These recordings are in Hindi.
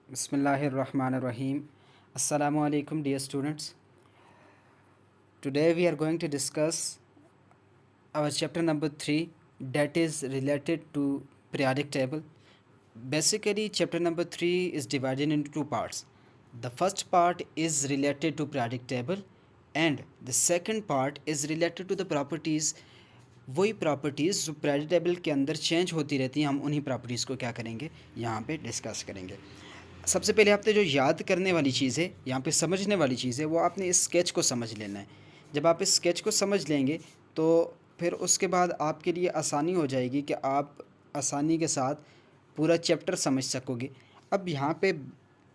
Bismillahirrahmanirrahim. Assalamu alaikum, dear students. Today we are going to discuss our chapter number 3, that is related to periodic table. Basically, chapter number 3 is divided into two parts. The first part is related to periodic table and the second part is related to the properties. वही प्रॉपर्टीज़ जो periodic टेबल के अंदर चेंज होती रहती हैं, हम उन्हीं प्रॉपर्टीज़ को क्या करेंगे, यहाँ पे डिस्कस करेंगे। सबसे पहले आपने जो याद करने वाली चीज़ है, यहाँ पे समझने वाली चीज़ है, वो आपने इस स्केच को समझ लेना है। जब आप इस स्केच को समझ लेंगे तो फिर उसके बाद आपके लिए आसानी हो जाएगी कि आप आसानी के साथ पूरा चैप्टर समझ सकोगे। अब यहाँ पे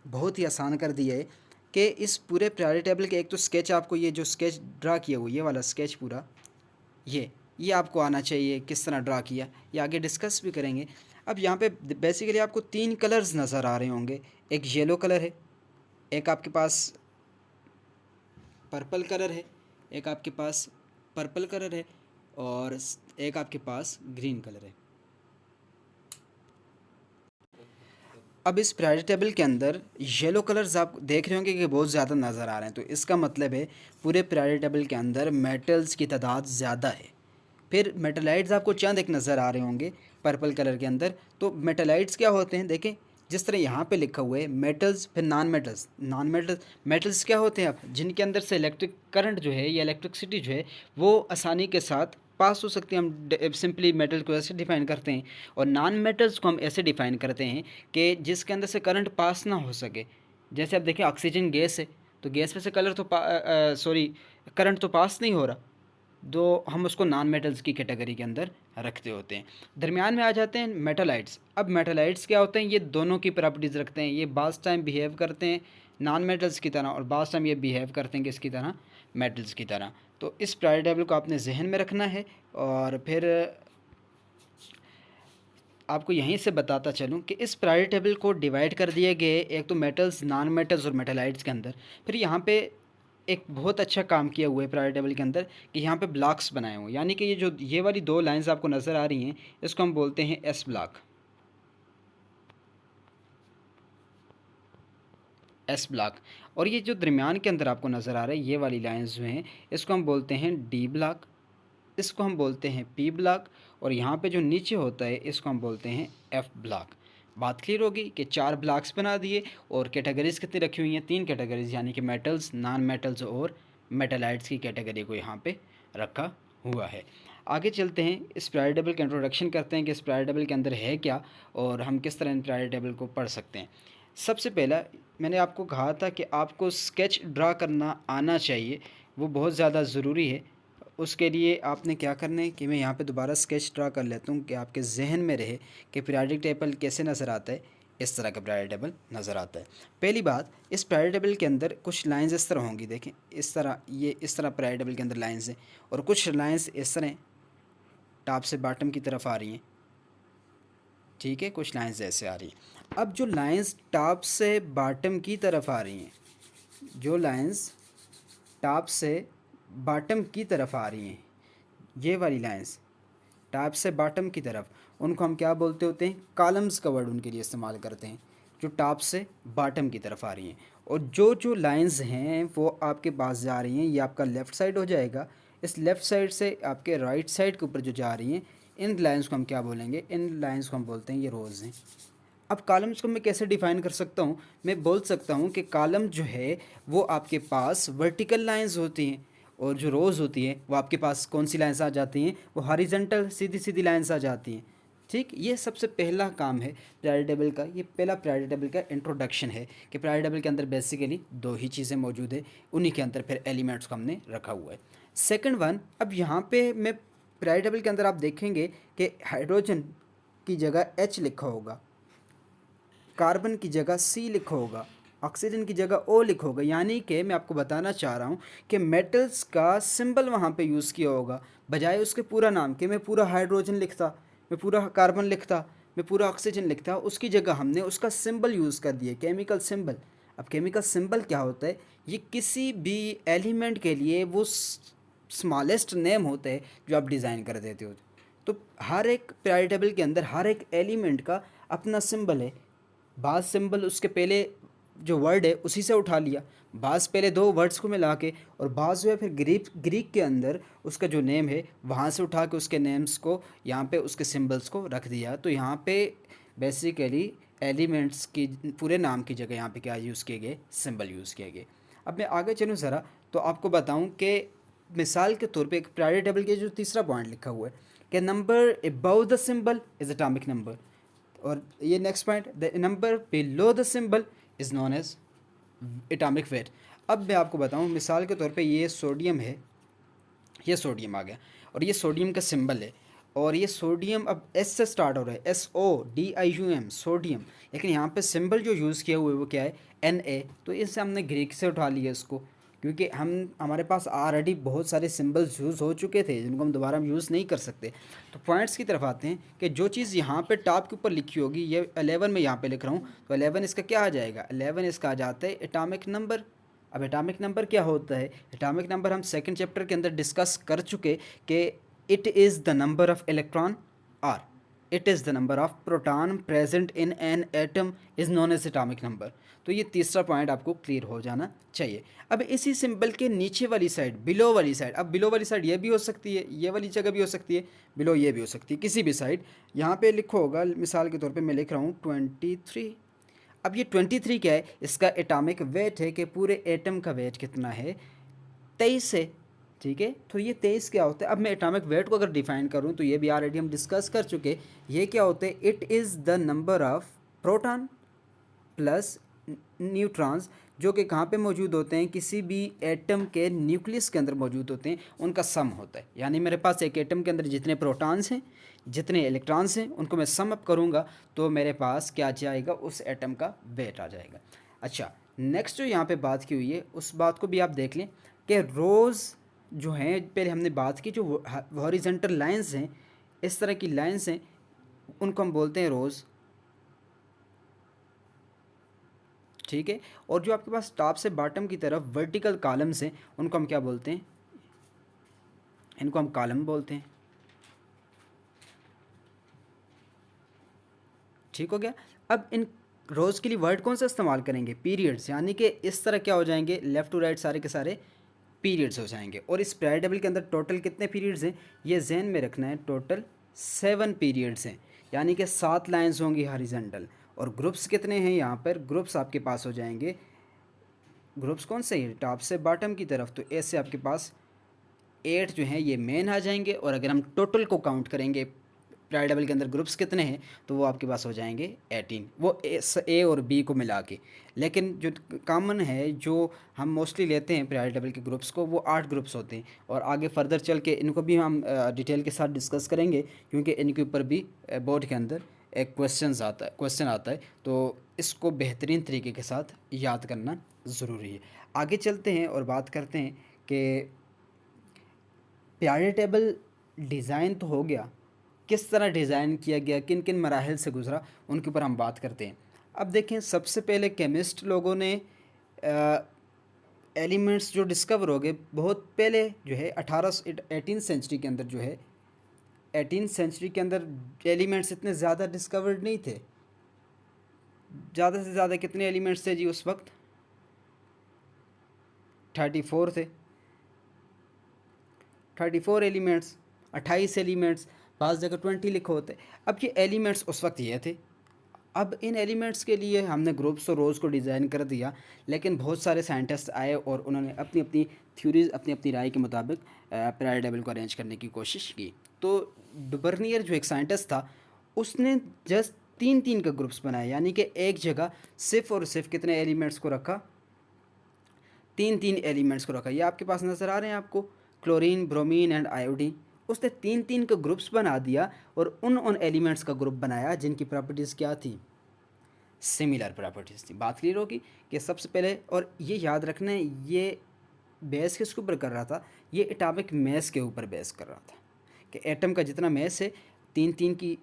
बहुत ही आसान कर दिया है कि इस पूरे प्रायोरिटी टेबल के एक तो स्केच, आपको ये जो स्केच ड्रा किया हुआ, ये वाला स्केच पूरा, ये आपको आना चाहिए। किस तरह ड्रा किया ये आगे डिस्कस भी करेंगे। अब यहाँ पे बेसिकली आपको तीन कलर्स नज़र आ रहे होंगे। एक येलो कलर है, एक आपके पास पर्पल कलर है, एक आपके पास पर्पल कलर है और एक आपके पास ग्रीन कलर है। अब इस प्रायोरिटी टेबल के अंदर येलो कलर्स आप देख रहे होंगे कि बहुत ज़्यादा नज़र आ रहे हैं, तो इसका मतलब है पूरे प्रायोरिटी टेबल के अंदर मेटल्स की तादाद ज़्यादा है। फिर मेटलाइट्स आपको चंद एक नज़र आ रहे होंगे पर्पल कलर के अंदर। तो मेटलाइट्स क्या होते हैं, देखें जिस तरह यहाँ पे लिखा हुआ है मेटल्स, फिर मेटल्स क्या होते हैं, अब जिनके अंदर से इलेक्ट्रिक करंट जो है या इलेक्ट्रिसिटी जो है वो आसानी के साथ पास हो सकती है। हम सिंपली मेटल को ऐसे डिफ़ाइन करते हैं और नॉन मेटल्स को हम ऐसे डिफ़ाइन करते हैं कि जिसके अंदर से करंट पास ना हो सके। जैसे आप देखें ऑक्सीजन गैस है, तो गैस में से करंट तो पास नहीं हो रहा, तो हम उसको नॉन मेटल्स की कैटेगरी के अंदर रखते होते हैं। दरमियान में आ जाते हैं मेटालाइट्स। अब मेटालाइट्स क्या होते हैं, ये दोनों की प्रॉपर्टीज़ रखते हैं। ये बाज़ टाइम बिहेव करते हैं नॉन मेटल्स की तरह और बाज़ टाइम ये बिहेव करते हैं किसकी तरह, मेटल्स की तरह। तो इस प्रायोरिटी टेबल को आपने जहन में रखना है। और फिर आपको यहीं से बताता चलूँ कि इस प्रायोरिटी टेबल को डिवाइड कर दिए गए, एक तो मेटल्स, नॉन मेटल्स और मेटालाइट्स के अंदर। फिर यहाँ पे एक बहुत अच्छा काम किया हुआ है प्रायोरिटी टेबल के अंदर कि यहाँ पे ब्लॉक्स बनाए हुए हैं। यानी कि ये वाली दो लाइंस आपको नज़र आ रही हैं, इसको हम बोलते हैं एस ब्लॉक, एस ब्लॉक। और ये जो दरमियान के अंदर आपको नज़र आ रहा है, ये वाली लाइंस जो हैं, इसको हम बोलते हैं डी ब्लॉक, इसको हम बोलते हैं पी ब्लॉक और यहाँ पे जो नीचे होता है इसको हम बोलते हैं एफ ब्लॉक। बात क्लियर होगी कि चार ब्लॉक्स बना दिए और कैटेगरीज कितनी रखी हुई हैं, तीन कैटेगरीज, यानी कि मेटल्स, नॉन मेटल्स और मेटालाइट्स की कैटेगरी को यहाँ पे रखा हुआ है। आगे चलते हैं, इस प्रायोरिटी टेबल का इंट्रोडक्शन करते हैं कि इस प्रायोरिटी टेबल के अंदर है क्या और हम किस तरह इन प्रायोरिटी टेबल को पढ़ सकते हैं। सबसे पहला मैंने आपको कहा था कि आपको स्केच ड्रा करना आना चाहिए, वो बहुत ज़्यादा ज़रूरी है। उसके लिए आपने क्या करना है कि मैं यहाँ पे दोबारा स्केच ड्रा कर लेता हूँ कि आपके जहन में रहे कि पीरियोडिक टेबल कैसे नज़र आता है। इस तरह का पीरियोडिक टेबल नज़र आता है। पहली बात, इस पीरियोडिक टेबल के अंदर कुछ लाइंस इस तरह होंगी, देखें इस तरह, ये इस तरह पीरियोडिक टेबल के अंदर लाइंस हैं और कुछ लाइंस इस तरह टॉप से बॉटम की तरफ आ रही हैं, ठीक है, कुछ लाइंस ऐसे आ रही हैं। अब जो लाइंस टॉप से बॉटम की तरफ आ रही हैं, जो लाइंस टॉप से बॉटम की तरफ आ रही हैं, ये वाली लाइंस टॉप से बॉटम की तरफ, उनको हम क्या बोलते होते हैं, कॉलम्स का वर्ड उनके लिए इस्तेमाल करते हैं, जो टॉप से बॉटम की तरफ आ रही हैं। और जो जो लाइंस हैं वो आपके पास जा रही हैं, ये आपका लेफ़्ट साइड हो जाएगा। इस लेफ़्ट साइड से आपके राइट साइड के ऊपर जो जा रही हैं, इन लाइंस को हम क्या बोलेंगे, इन लाइंस को हम बोलते हैं ये रोज़ हैं। अब कॉलम्स को मैं कैसे डिफ़ाइन कर सकता हूँ, मैं बोल सकता हूँ कि कॉलम जो है वो आपके पास वर्टिकल लाइंस होती हैं और जो रोज़ होती हैं वो आपके पास कौन सी लाइंस आ जाती हैं, वो हॉरिजॉन्टल सीधी सीधी लाइंस आ जाती हैं। ठीक, ये सबसे पहला काम है प्रायोरिटी टेबल का। ये पहला प्रायोरिटी टेबल का इंट्रोडक्शन है कि प्रायोरिटी टेबल के अंदर बेसिकली दो ही चीज़ें मौजूद है, उन्हीं के अंदर फिर एलिमेंट्स को हमने रखा हुआ है। सेकंड वन, अब यहाँ पे मैं प्रायोरिटी टेबल के अंदर आप देखेंगे कि हाइड्रोजन की जगह एच लिखा होगा, कार्बन की जगह सी लिखा होगा, ऑक्सीजन की जगह ओ लिखा होगा। यानी कि मैं आपको बताना चाह रहा हूँ कि मेटल्स का सिंबल वहाँ पे यूज़ किया होगा, बजाय उसके पूरा नाम कि मैं पूरा हाइड्रोजन लिखता, मैं पूरा कार्बन लिखता, मैं पूरा ऑक्सीजन लिखता, उसकी जगह हमने उसका सिंबल यूज़ कर दिया, केमिकल सिंबल। अब केमिकल सिंबल क्या होता है, ये किसी भी एलिमेंट के लिए वो स्मॉलेस्ट नेम होता है जो आप डिज़ाइन कर देते हो। तो हर एक प्रायोरिटी टेबल के अंदर हर एक एलिमेंट का अपना सिंबल है, बाज़ सिंबल उसके पहले जो वर्ड है उसी से उठा लिया, बाज़ पहले दो वर्ड्स को मिला के, और बाज़ जो है फिर ग्रीक के अंदर उसका जो नेम है वहाँ से उठा के उसके नेम्स को यहाँ पे उसके सिंबल्स को रख दिया। तो यहाँ पे बेसिकली एलिमेंट्स की पूरे नाम की जगह यहाँ पे क्या यूज़ किए गए, सिंबल यूज़ किए गए। अब मैं आगे चलूँ ज़रा तो आपको बताऊँ कि मिसाल के तौर पे एक प्रायोरिटी टेबल के जो तीसरा पॉइंट लिखा हुआ है कि number above the symbol is atomic number, और ये next point the number below the symbol is known as atomic weight. अब मैं आपको बताऊं मिसाल के तौर पे ये सोडियम है, ये सोडियम आ गया और ये सोडियम का सिंबल है, और ये सोडियम अब एस से स्टार्ट हो रहा है, SODIUM सोडियम, लेकिन यहाँ पे सिंबल जो यूज़ किया हुआ है वो क्या है, Na। तो इससे हमने ग्रीक से उठा लिया इसको, क्योंकि हमारे पास ऑलरेडी बहुत सारे सिंबल्स यूज़ हो चुके थे जिनको हम दोबारा यूज़ नहीं कर सकते। तो पॉइंट्स की तरफ आते हैं कि जो चीज़ यहाँ पे टॉप के ऊपर लिखी होगी, ये 11 में यहाँ पे लिख रहा हूँ, तो 11 इसका क्या आ जाएगा, 11 इसका आ जाता है एटॉमिक नंबर। अब एटॉमिक नंबर क्या होता है, एटॉमिक नंबर हम सेकंड चैप्टर के अंदर डिस्कस कर चुके कि it is the number of electron और it is the number of proton present in an atom is known as atomic number. तो ये तीसरा पॉइंट आपको क्लियर हो जाना चाहिए। अब इसी सिंबल के नीचे वाली साइड, बिलो वाली साइड, अब बिलो वाली साइड ये भी हो सकती है, ये वाली जगह भी हो सकती है, बिलो ये भी हो सकती है, किसी भी साइड। यहाँ पे लिखो होगा मिसाल के तौर पे मैं लिख रहा हूँ 23। अब ये 23 क्या है, इसका एटॉमिक वेट है कि पूरे एटम का वेट कितना है, 23 है। ठीक है, तो ये 23 क्या होता है, अब मैं एटॉमिक वेट को अगर डिफाइन करूँ तो ये भी ऑलरेडी हम डिस्कस कर चुके। ये क्या होते हैं, it is the number of proton plus neutrons जो कि कहाँ पे मौजूद होते हैं, किसी भी एटम के न्यूक्लियस के अंदर मौजूद होते हैं, उनका सम होता है। यानी मेरे पास एक एटम के अंदर जितने प्रोटॉन्स हैं, जितने इलेक्ट्रॉन्स हैं, उनको मैं सम अप करूँगा तो मेरे पास क्या जाएगा, उस एटम का वेट आ जाएगा। अच्छा, नेक्स्ट जो यहाँ पे बात की हुई है उस बात को भी आप देख लें कि रोज़ जो हैं, पहले हमने बात की, जो हॉरिजेंटल लाइंस हैं, इस तरह की लाइंस हैं, उनको हम बोलते हैं रोज़। ठीक है, और जो आपके पास टॉप से बॉटम की तरफ वर्टिकल कॉलम्स हैं उनको हम क्या बोलते हैं, इनको हम कॉलम बोलते हैं। ठीक हो गया। अब इन रोज़ के लिए वर्ड कौन सा इस्तेमाल करेंगे, पीरियड्स, यानी कि इस तरह क्या हो जाएंगे, लेफ़्ट टू राइट सारे के सारे पीरियड्स हो जाएंगे। और इस पीरियड टेबल के अंदर टोटल कितने पीरियड्स हैं, ये जहन में रखना है, टोटल 7 पीरियड्स हैं, यानी कि 7 लाइंस होंगी हॉरिजॉन्टल। और ग्रुप्स कितने हैं, यहाँ पर ग्रुप्स आपके पास हो जाएंगे, ग्रुप्स कौन से हैं, टॉप से बॉटम की तरफ, तो ऐसे आपके पास 8 जो हैं ये मेन आ जाएंगे। और अगर हम टोटल को काउंट करेंगे पीरियड टेबल के अंदर ग्रुप्स कितने हैं, तो वो आपके पास हो जाएंगे 18, वो ए और बी को मिला के। लेकिन जो कॉमन है, जो हम मोस्टली लेते हैं पीरियड टेबल के ग्रुप्स को, वो 8 ग्रुप्स होते हैं। और आगे फर्दर चल के इनको भी हम डिटेल के साथ डिस्कस करेंगे, क्योंकि इनके ऊपर भी बोर्ड के अंदर एक क्वेश्चन आता है, तो इसको बेहतरीन तरीके के साथ याद करना ज़रूरी है। आगे चलते हैं और बात करते हैं कि पीरियड टेबल डिज़ाइन तो हो गया, किस तरह डिज़ाइन किया गया, किन किन मराहल से गुज़रा, उनके ऊपर हम बात करते हैं। अब देखें, सबसे पहले केमिस्ट लोगों ने एलिमेंट्स जो डिस्कवर हो गए बहुत पहले, जो है 18 सेंचुरी के अंदर, जो है 18 सेंचुरी के अंदर एलिमेंट्स इतने ज़्यादा डिस्कवर्ड नहीं थे। ज़्यादा से ज़्यादा कितने एलिमेंट्स थे जी उस वक्त, 34 थे, 34 एलिमेंट्स, 28 एलिमेंट्स, बाज़ जगह 20 लिखे होते। अब ये एलिमेंट्स उस वक्त ये थे। अब इन एलिमेंट्स के लिए हमने ग्रुप्स और रोज़ को डिज़ाइन कर दिया, लेकिन बहुत सारे साइंटिस्ट आए और उन्होंने अपनी अपनी थ्योरीज, अपनी अपनी राय के मुताबिक पीरियड टेबल को अरेंज करने की कोशिश की। तो डुबर्नियर जो एक साइंटिस्ट था, उसने जस्ट 3-3 का ग्रुप्स बनाए, यानी कि एक जगह सिर्फ और सिर्फ कितने एलिमेंट्स को रखा, 3-3 एलिमेंट्स को रखा। ये आपके पास नज़र आ रहे हैं आपको, क्लोरीन, ब्रोमीन एंड आयोडीन। उसने 3-3 का ग्रुप्स बना दिया और उन एलिमेंट्स का ग्रुप बनाया जिनकी प्रॉपर्टीज़ क्या थी, सिमिलर प्रॉपर्टीज़ थी। बात क्लियर होगी कि सबसे पहले, और ये याद रखना है, ये बेस किसके ऊपर कर रहा था, ये एटॉमिक मास के ऊपर बेस कर रहा था कि एटम का जितना मास है, 3-3 की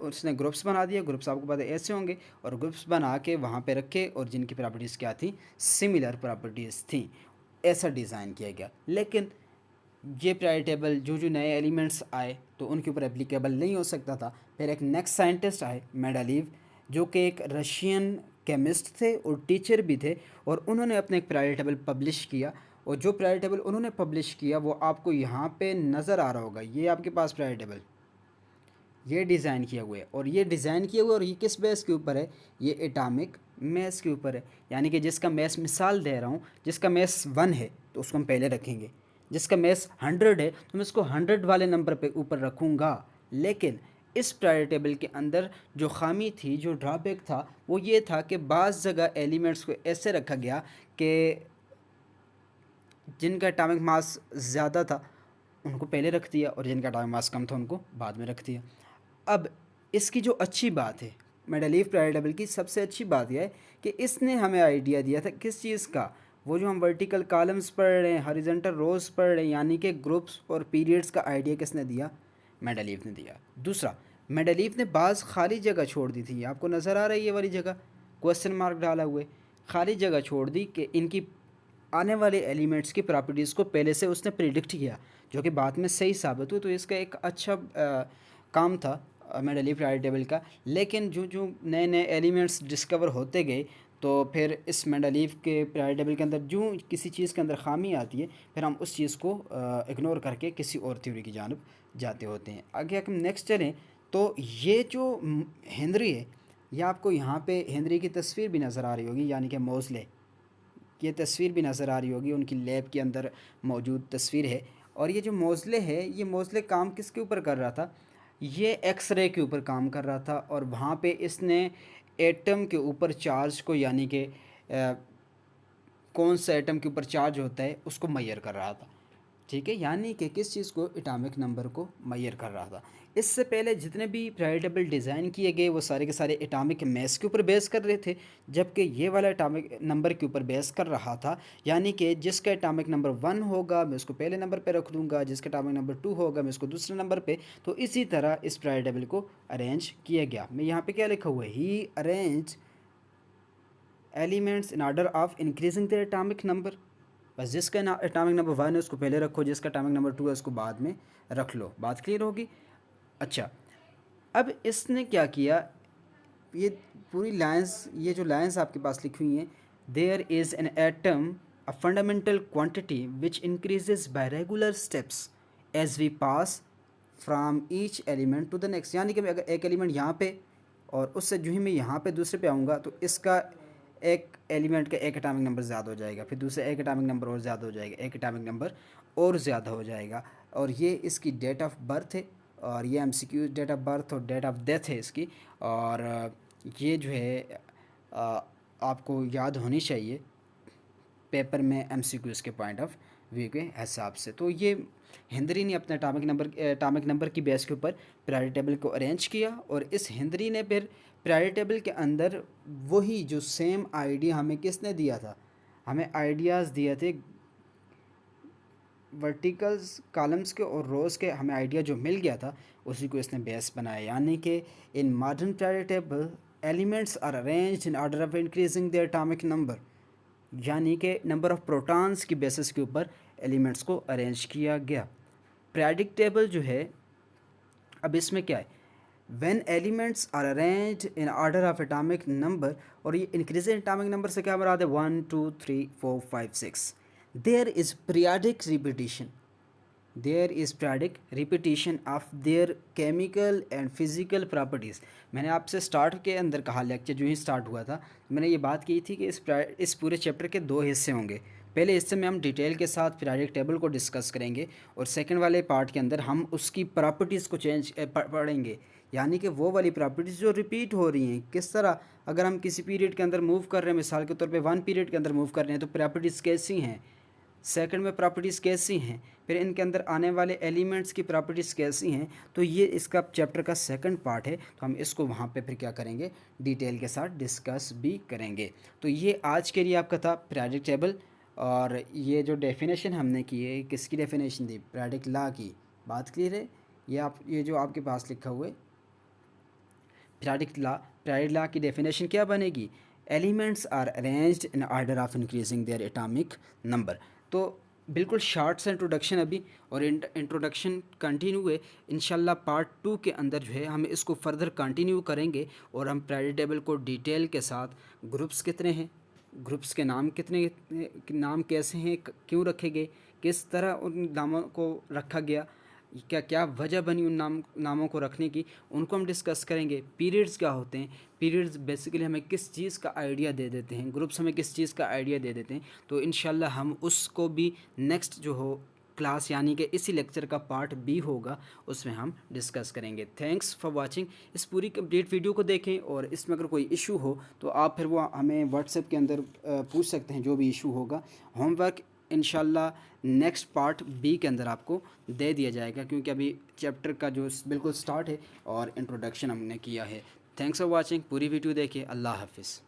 उसने ग्रुप्स बना दिया। ग्रुप्स आपको पता है ऐसे होंगे, और ग्रुप्स बना के वहाँ पे रखे, और जिनकी प्रॉपर्टीज़ क्या थी, सिमिलर प्रॉपर्टीज़ थी। ऐसा डिज़ाइन किया गया। लेकिन ये पीरियड टेबल जो जो नए एलिमेंट्स आए तो उनके ऊपर एप्लीकेबल नहीं हो सकता था। फिर एक नेक्स्ट साइंटिस्ट आए, मेंडेलीव, जो कि एक रशियन केमिस्ट थे और टीचर भी थे, और उन्होंने अपने एक पीरियोडिक टेबल पब्लिश किया। और जो पीरियोडिक टेबल उन्होंने पब्लिश किया वो आपको यहाँ पे नज़र आ रहा होगा, ये आपके पास पीरियोडिक टेबल ये डिज़ाइन किया हुआ है। और ये डिज़ाइन किया हुआ है, और ये किस बेस के ऊपर है, ये एटॉमिक मैस के ऊपर है। यानी कि जिसका मैस मिसाल दे रहा हूँ, जिसका मैस 1 है तो उसको हम पहले रखेंगे, जिसका मैस 100 है तो मैं इसको 100 वाले नंबर पे ऊपर रखूँगा। लेकिन इस पीरियोडिक टेबल के अंदर जो खामी थी, जो ड्रॉबैक था, वो ये था कि बाज़ जगह एलिमेंट्स को ऐसे रखा गया कि जिनका एटॉमिक मास ज़्यादा था उनको पहले रख दिया, और जिनका एटॉमिक मास कम था उनको बाद में रख दिया। अब इसकी जो अच्छी बात है मेंडेलीव पीरियोडिक टेबल की, सबसे अच्छी बात यह है कि इसने हमें आइडिया दिया था किस चीज़ का, वो जो हम वर्टिकल कॉलम्स पढ़ रहे हैं, हॉरिजॉन्टल रोज पढ़ रहे हैं, यानी कि ग्रुप्स और पीरियड्स का आइडिया किसने दिया, मेंडेलीव ने दिया। दूसरा, मेंडेलीव ने बाज़ खाली जगह छोड़ दी थी, आपको नज़र आ रही है ये वाली जगह, क्वेश्चन मार्क डाला हुए, खाली जगह छोड़ दी कि इनकी आने वाले एलिमेंट्स की प्रॉपर्टीज़ को पहले से उसने प्रिडिक्ट किया, जो कि बाद में सही साबित हुआ। तो इसका एक अच्छा काम था मेंडेलीव पीरियोडिक टेबल का। लेकिन जो जो नए नए एलिमेंट्स डिस्कवर होते गए, तो फिर इस मेंडेलीव के पीरियोडिक टेबल के अंदर जो किसी चीज़ के अंदर खामी आती है, फिर हम उस चीज़ को इग्नोर करके किसी और थ्योरी की जानब जाते होते हैं। आगे हम नेक्स्ट चलें तो ये जो हेनरी है, ये आपको यहाँ पे हेनरी की तस्वीर भी नज़र आ रही होगी, यानी कि मोज़ले, ये तस्वीर भी नज़र आ रही होगी, उनकी लैब के अंदर मौजूद तस्वीर है। और ये जो मोज़ले है, ये मोज़ले काम किसके ऊपर कर रहा था, ये एक्सरे के ऊपर काम कर रहा था, और वहाँ पे इसने एटम के ऊपर चार्ज को, यानी कि कौन सा एटम के ऊपर चार्ज होता है उसको मैयर कर रहा था। ठीक है, यानी कि किस चीज़ को, एटॉमिक नंबर को मैयर कर रहा था। इससे पहले जितने भी पीरियोडिक टेबल डिज़ाइन किए गए वो सारे के सारे एटॉमिक मास के ऊपर बेस कर रहे थे, जबकि ये वाला एटॉमिक नंबर के ऊपर बेस कर रहा था। यानी कि जिसका एटॉमिक नंबर 1 होगा मैं उसको पहले नंबर पे रख दूंगा, जिसका एटॉमिक नंबर 2 होगा मैं उसको दूसरे नंबर पे। तो इसी तरह इस पीरियोडिक टेबल को अरेंज किया गया। मैं यहाँ पे क्या लिखा हुआ है, he arrange elements in order of increasing the atomic number. बस जिसका एटॉमिक नंबर 1 है उसको पहले रखो, जिसका एटॉमिक नंबर 2 है उसको बाद में रख लो। बात क्लियर होगी। अच्छा, अब इसने क्या किया, ये पूरी लाइंस, ये जो लाइंस आपके पास लिखी हुई हैं, there is an atom a fundamental quantity which increases by regular steps as we pass from each element to the next. यानी कि मैं अगर एक एलिमेंट यहाँ पे, और उससे जो ही मैं यहाँ पे दूसरे पे आऊँगा तो इसका एक एलिमेंट का एक एटॉमिक नंबर ज़्यादा हो जाएगा, फिर दूसरा एक एटॉमिक नंबर और ज़्यादा हो जाएगा, एक एटॉमिक नंबर और ज़्यादा हो जाएगा। और ये इसकी डेट ऑफ बर्थ है, और ये एमसीक्यू डेट ऑफ बर्थ और डेट ऑफ डेथ है इसकी। और ये जो है आपको याद होनी चाहिए पेपर में एमसीक्यूज़ के पॉइंट ऑफ व्यू के हिसाब से। तो ये हेनरी ने अपने एटॉमिक नंबर की बेस के ऊपर पीरियोडिक टेबल को अरेंज किया, और इस हेनरी ने फिर पीरियोडिक टेबल के अंदर वही जो सेम आइडिया हमें किसने दिया था, हमें आइडियाज़ दिए थे वर्टिकल्स कॉलम्स के और रोज़ के, हमें आइडिया जो मिल गया था उसी को इसने बेस बनाया। यानी कि in modern periodic table elements are arranged in order of increasing the atomic number, यानी कि नंबर ऑफ़ प्रोटॉन्स की बेसिस के ऊपर एलिमेंट्स को अरेंज किया गया। पीरियोडिक टेबल जो है, अब इसमें क्या है, when elements are arranged in order of atomic number, और ये इंक्रीजिंग एटॉमिक नंबर से क्या मुराद है, 1 2 3 4 5 6, there is periodic repetition, there is periodic repetition of their chemical and physical properties. मैंने आपसे स्टार्ट के अंदर कहा, लेक्चर जो ही स्टार्ट हुआ था, मैंने ये बात की थी कि इस पूरे चैप्टर के 2 हिस्से होंगे। पहले हिस्से में हम डिटेल के साथ पीरियोडिक टेबल को डिस्कस करेंगे, और सेकंड वाले पार्ट के अंदर हम उसकी प्रॉपर्टीज़ को पढ़ेंगे, यानी कि वो वाली प्रॉपर्टीज़ जो रिपीट हो रही हैं। किस तरह, अगर हम किसी पीरियड के अंदर मूव कर रहे हैं, मिसाल के तौर पे 1 पीरियड के अंदर मूव कर रहे हैं, तो प्रॉपर्टीज़ कैसी हैं, सेकंड में प्रॉपर्टीज़ कैसी हैं, फिर इनके अंदर आने वाले एलिमेंट्स की प्रॉपर्टीज़ कैसी हैं। तो ये इसका चैप्टर का सेकंड पार्ट है, तो हम इसको वहाँ पे फिर क्या करेंगे, डिटेल के साथ डिस्कस भी करेंगे। तो ये आज के लिए आपका था पीरियोडिक टेबल। और ये जो डेफिनेशन हमने की है, किसकी डेफिनेशन दी, पीरियोडिक लॉ की। बात क्लियर है। ये जो आपके पास लिखा हुआ है पीरियोडिक लॉ की डेफिनेशन क्या बनेगी, elements are arranged in order of increasing their atomic number. तो बिल्कुल शार्ट सा इंट्रोडक्शन अभी, और इंट्रोडक्शन कंटिन्यू है। इंशाल्लाह पार्ट 2 के अंदर जो है हम इसको फर्दर कंटिन्यू करेंगे, और हम प्रेडिक्टेबल को डिटेल के साथ, ग्रुप्स कितने हैं, ग्रुप्स के नाम कितने, नाम कैसे हैं, क्यों रखे गए, किस तरह उन नामों को रखा गया, क्या क्या वजह बनी उन नामों को रखने की, उनको हम डिस्कस करेंगे। पीरियड्स क्या होते हैं, पीरियड्स बेसिकली हमें किस चीज़ का आइडिया दे देते हैं, ग्रुप्स हमें किस चीज़ का आइडिया दे देते हैं। तो इंशाल्लाह हम उसको भी नेक्स्ट जो हो क्लास, यानी कि इसी लेक्चर का पार्ट बी होगा, उसमें हम डिस्कस करेंगे। Thanks for watching. इस पूरी कंप्लीट वीडियो को देखें, और इसमें अगर कोई इशू हो तो आप फिर वो हमें व्हाट्सएप के अंदर पूछ सकते हैं, जो भी इशू होगा। होमवर्क इंशाल्लाह नेक्स्ट पार्ट बी के अंदर आपको दे दिया जाएगा, क्योंकि अभी चैप्टर का जो बिल्कुल स्टार्ट है और इंट्रोडक्शन हमने किया है। Thanks for watching. पूरी वीडियो देखिए। अल्लाह हाफिज़।